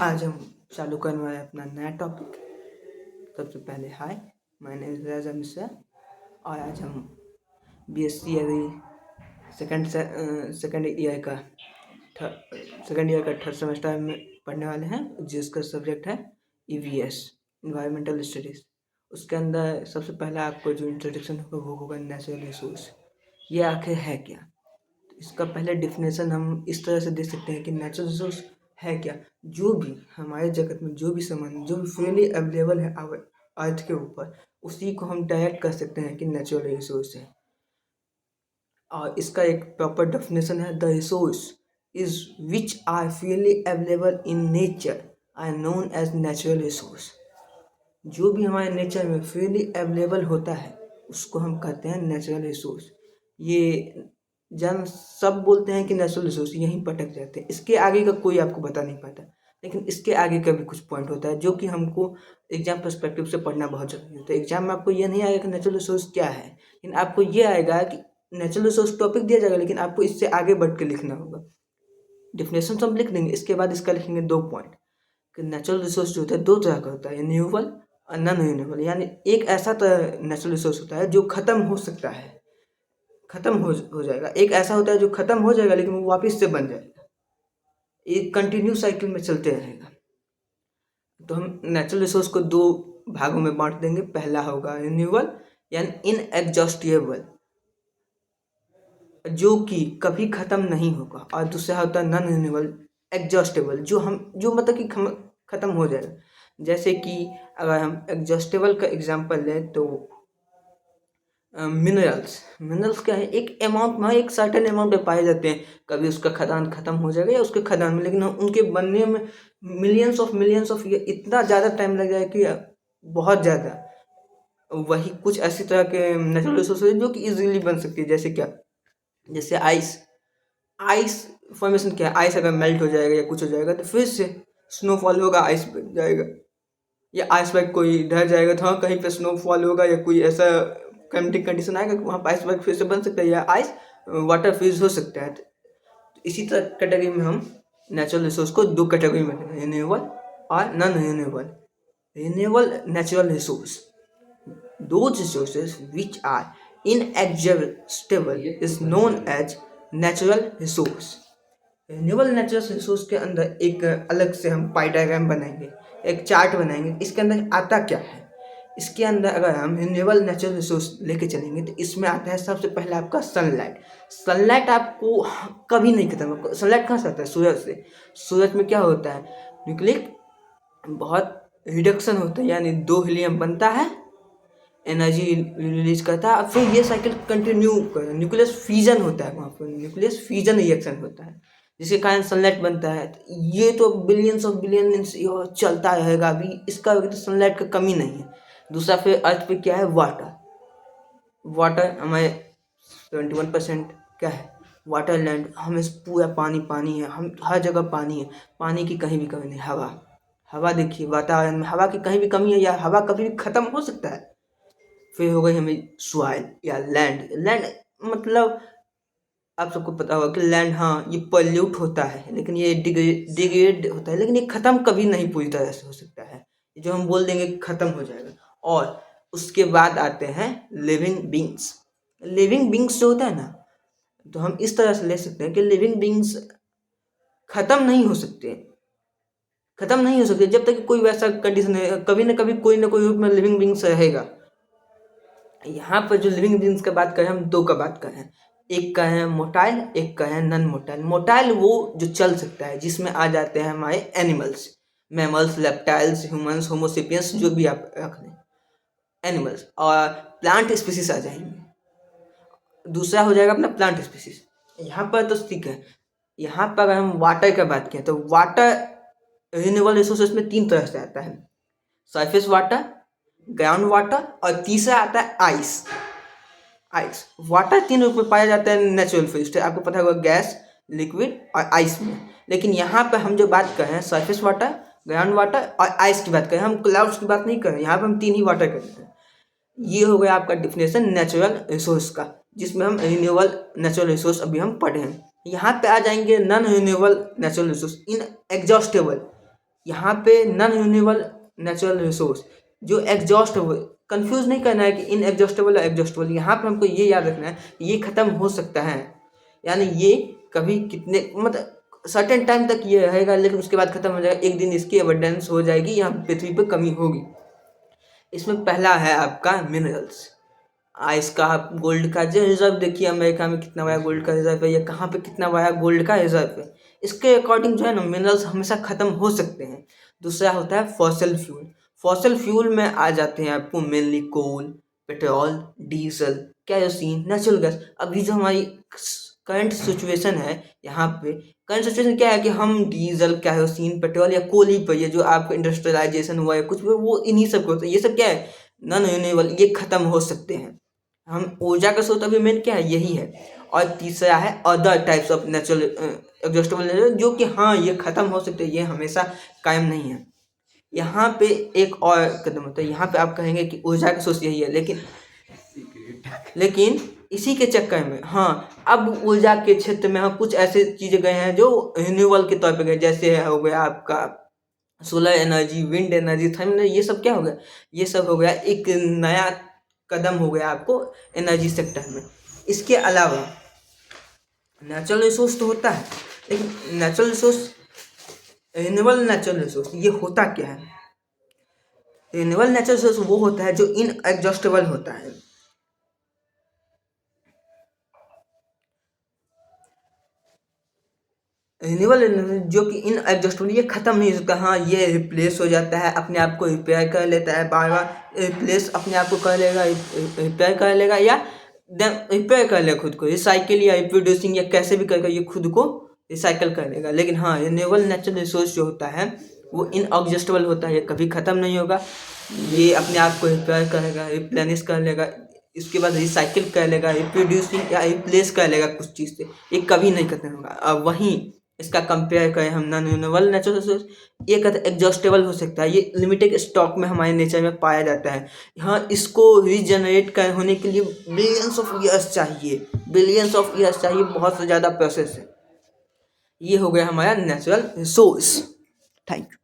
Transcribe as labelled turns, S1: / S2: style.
S1: आज हम चालू करने वाले अपना नया टॉपिक। सबसे पहले हाय, माय नेम इज राजा मिश्रा और आज हम बीएससी एग्री सेकेंड ईयर का थर्ड सेमेस्टर में पढ़ने वाले हैं, जिसका सब्जेक्ट है EVS इन्वायरमेंटल स्टडीज़। उसके अंदर सबसे पहला आपको जो इंट्रोडक्शन होगा वो होगा नेचुरल रिसोर्स। ये आखिर है क्या? तो इसका पहले डिफिनेशन हम इस तरह से दे सकते हैं कि नेचुरल रिसोर्स है क्या? जो भी हमारे जगत में जो भी सामान जो भी फ्रीली अवेलेबल है अर्थ के ऊपर, उसी को हम डायरेक्ट कर सकते हैं कि नेचुरल रिसोर्स है। और इसका एक प्रॉपर डेफिनेशन है, the resource is which are freely available in nature are known as natural resource. जो भी हमारे नेचर में फ्रीली अवेलेबल होता है उसको हम कहते हैं नेचुरल रिसोर्स। ये जन सब बोलते हैं कि नेचुरल रिसोर्स, यहीं पटक जाते हैं। इसके आगे का कोई आपको बता नहीं पाता, लेकिन इसके आगे का भी कुछ पॉइंट होता है जो कि हमको एग्जाम पर्सपेक्टिव से पढ़ना बहुत जरूरी होता है। एग्जाम में आपको ये नहीं आएगा कि नेचुरल रिसोर्स क्या है, लेकिन आपको ये आएगा कि नेचुरल रिसोर्स टॉपिक दिया जाएगा, लेकिन आपको इससे आगे बढ़ के लिखना होगा। डिफिनेशन तो हम लिख देंगे, इसके बाद इसका लिखेंगे 2 पॉइंट कि नेचुरल रिसोर्स जो होता है 2 तरह का होता है, रिन्यूएबल और नॉन रिन्यूएबल। यानी एक ऐसा नेचुरल रिसोर्स होता है जो खत्म हो सकता है, खत्म हो जाएगा। एक ऐसा होता है जो खत्म हो जाएगा लेकिन वो वापस से बन जाएगा। एक कंटिन्यू साइकिल में चलते रहेगा। तो हम नेचुरल रिसोर्स को 2 भागों में बांट देंगे। पहला होगा रिन्यूएबल यानी इनएग्जॉस्टिबल, जो कि कभी खत्म नहीं होगा, और दूसरा होता है नॉन रिन्यूएबल एग्जॉस्टेबल, जो मतलब कि खत्म हो जाएगा। जैसे कि अगर हम एग्जॉस्टेबल का एग्जांपल लें तो मिनरल्स क्या है, एक अमाउंट में, एक सर्टेन अमाउंट में पाए जाते हैं। कभी उसका खदान खत्म हो जाएगा या उसके खदान में, लेकिन उनके बनने में मिलियंस ऑफ ईयर इतना ज़्यादा टाइम लग जाएगा कि बहुत ज़्यादा। वही कुछ ऐसी तरह के नेचुरल रिसोर्स जो कि इजीली बन सकती है। जैसे क्या, जैसे आइस फॉर्मेशन क्या है, आइस अगर मेल्ट हो जाएगा या कुछ हो जाएगा तो फिर से स्नोफॉल होगा, आइस बन जाएगा। या आइसबर्ग कोई ढह जाएगा तो हाँ कहीं पे स्नोफॉल होगा, या कोई ऐसा क्लाइमेटिक कंडीशन आएगा कि वहाँ पर आइसबर्ग फिर से बन सकता है, या आइस वाटर फ्रीज हो सकता है। तो इसी तरह कैटेगरी में हम नेचुरल रिसोर्स को 2 कैटेगरी में रखेंगे, रिन्यूएबल और non renewable. Renewable natural resource, those resources which are inexhaustible is known as natural resource। Renewable natural resource के अंदर एक अलग से हम पाई डायग्राम बनाएंगे, एक चार्ट बनाएंगे। इसके अंदर आता क्या है? इसके अंदर अगर हम रिन्यूएबल नेचुरल रिसोर्स लेके चलेंगे तो इसमें आता है सबसे पहले आपका सनलाइट आपको कभी नहीं खत्म होगा। सनलाइट कहाँ से आता है? सूरज से। सूरज में क्या होता है, न्यूक्लिक बहुत रिडक्शन होता है, यानी 2 हीलियम बनता है, एनर्जी रिलीज करता है, फिर ये साइकिल कंटिन्यू कर, न्यूक्लियस फ्यूजन होता है, वहाँ पर न्यूक्लियस फ्यूजन रिएक्शन होता है, जिसके कारण सनलाइट बनता है। ये तो बिलियंस ऑफ बिलियंस चलता रहेगा। अभी इसका तो सनलाइट का कमी नहीं है। दूसरा फिर अर्थ पे क्या है, वाटर हमारे 71% क्या है, वाटर लैंड। हमें पूरा पानी है, हम हर जगह पानी है, पानी की कहीं भी कमी नहीं। हवा देखिए, वातावरण में हवा की कहीं भी कमी है या हवा कभी भी खत्म हो सकता है। फिर हो गई हमें सॉइल या लैंड मतलब आप सबको पता होगा कि लैंड, हाँ ये पॉल्यूट होता है, लेकिन ये डिग्रेड होता है, लेकिन ये ख़त्म कभी नहीं पूरी तरह से हो सकता है। जो हम बोल देंगे ख़त्म हो जाएगा। और उसके बाद आते हैं लिविंग बींग्स जो होता है ना, तो हम इस तरह से ले सकते हैं कि लिविंग बींग्स ख़त्म नहीं हो सकते जब तक कोई वैसा कंडीशन है। कभी ना कभी कोई ना कोई रूप में लिविंग बींग्स रहेगा। यहाँ पर जो लिविंग बींग्स का बात करें, हम 2 का बात करें। एक का है मोटाइल, एक का है नॉन मोटाइल। मोटाइल वो जो चल सकता है, जिसमें आ जाते हैं हमारे animals, mammals, reptiles, humans, Homo sapiens, जो भी आप रख लें एनिमल्स। और प्लांट स्पीसीज आ जाएंगे। दूसरा हो जाएगा अपना प्लांट स्पीसीज। यहाँ पर तो ठीक है। यहाँ पर अगर हम वाटर का बात करें तो वाटर रिन्यूएबल रिसोर्सेज में 3 तरह से आता है, सरफेस वाटर, ग्राउंड वाटर, और तीसरा आता है आइस। वाटर 3 रूप में पाया जाता है नेचुरल फेज, आपको पता होगा, गैस, लिक्विड और आइस में। लेकिन यहाँ पर हम जो बात कर रहे हैं सरफेस वाटर, ग्राउंड वाटर और आइस की बात करें, हम क्लाउड्स की बात नहीं कर रहे हैं। यहाँ पर हम 3 ही वाटर कर रहे हैं। ये हो गया आपका डिफिनेशन नेचुरल रिसोर्स का, जिसमें हम रिन्यूएबल नेचुरल रिसोर्स अभी हम पढ़े हैं। यहाँ पे आ जाएंगे non renewable natural resource, inexhaustible. यहाँ पे नॉन यूनिबल नेचुरल रिसोर्स जो एग्जॉस्ट हो, कंफ्यूज नहीं करना है कि इन एग्जॉस्टेबल और एग्जॉस्टेबल, यहाँ पे हमको ये याद रखना है ये ख़त्म हो सकता है, यानी ये कभी कितने मतलब सर्टेन टाइम तक ये रहेगा, लेकिन उसके बाद ख़त्म हो जाएगा, एक दिन इसकी अबंडेंस हो जाएगी, यहाँ पृथ्वी पर कमी होगी। इसमें पहला है आपका मिनरल्स। इसका आप गोल्ड का जो रिजर्व देखिए, अमेरिका में कितना बड़ा गोल्ड का रिजर्व है या कहाँ पे कितना बड़ा गोल्ड का रिजर्व है, इसके अकॉर्डिंग जो है ना मिनरल्स हमेशा ख़त्म हो सकते हैं। दूसरा होता है फॉसिल फ्यूल। फॉसिल फ्यूल में आ जाते हैं आपको mainly coal, petrol, diesel, kerosene, natural gas. अभी जो हमारी करंट सिचुएशन है यहाँ पे, करंट सिचुएशन क्या है कि हम डीजल, केरोसिन, पेट्रोल या कोल ही पर, ये जो आपका इंडस्ट्रियलाइजेशन हुआ है कुछ भी वो इन्हीं सब को होता है। ये सब क्या है नॉन रिन्यूएबल, ये ख़त्म हो सकते हैं। हम ऊर्जा का स्रोत अभी मेन क्या है यही है। और तीसरा है other types of natural exhaustible, जो कि हाँ ये ख़त्म हो सकते हैं, ये हमेशा कायम नहीं है। यहाँ पे एक और कदम होता है, यहाँ पे आप कहेंगे कि ऊर्जा का सोर्स यही है, लेकिन इसी के चक्कर में हाँ अब ऊर्जा के क्षेत्र में हम कुछ ऐसे चीज़ें गए हैं जो रिन्यूएबल के तौर पे गए, जैसे हो गया आपका solar energy, wind energy, thermal, ये सब क्या हो गया, ये सब हो गया एक नया कदम हो गया आपको एनर्जी सेक्टर में। इसके अलावा नेचुरल रिसोर्स तो होता है, लेकिन natural resource, renewable natural resource ये होता क्या है? रिन्यूएबल नेचुरल रिसोर्स वो होता है जो इनएग्जॉस्टेबल होता है। रिन्यूएबल जो कि इनएग्जॉस्टेबल, ये ख़त्म नहीं हो सकता। हाँ ये रिप्लेस हो जाता है, अपने आप को रिपेयर कर लेता है, बार बार रिप्लेस अपने आप को कर लेगा, रिपेयर कर लेगा या रिपेयर कर लेगा खुद को, रिसाइकिल या रिप्रोड्यूसिंग या कैसे भी करके ये खुद को रिसाइकिल कर लेगा। लेकिन हाँ रिन्यूएबल नेचुरल रिसोर्स जो होता है वो इनएग्जॉस्टेबल होता है, ये कभी ख़त्म नहीं होगा। ये अपने आप को रिपेयर करेगा, रिप्लेनिश कर लेगा, इसके बाद रिसाइकिल कर लेगा, रिप्रोड्यूसिंग या रिप्लेस कर लेगा कुछ चीज़ से, ये कभी नहीं खत्म होगा। अब वहीं इसका कंपेयर करें हम नॉन रिन्यूएबल नेचुरल रिसोर्स, ये कहते हैं एग्जॉस्टेबल हो सकता है, ये लिमिटेड स्टॉक में हमारे नेचर में पाया जाता है। यहाँ इसको रीजनरेट कर होने के लिए बिलियंस ऑफ ईयर्स चाहिए, बिलियंस ऑफ ईयर्स चाहिए, बहुत से ज़्यादा प्रोसेस है। ये हो गया हमारा नेचुरल रिसोर्स। Thank you.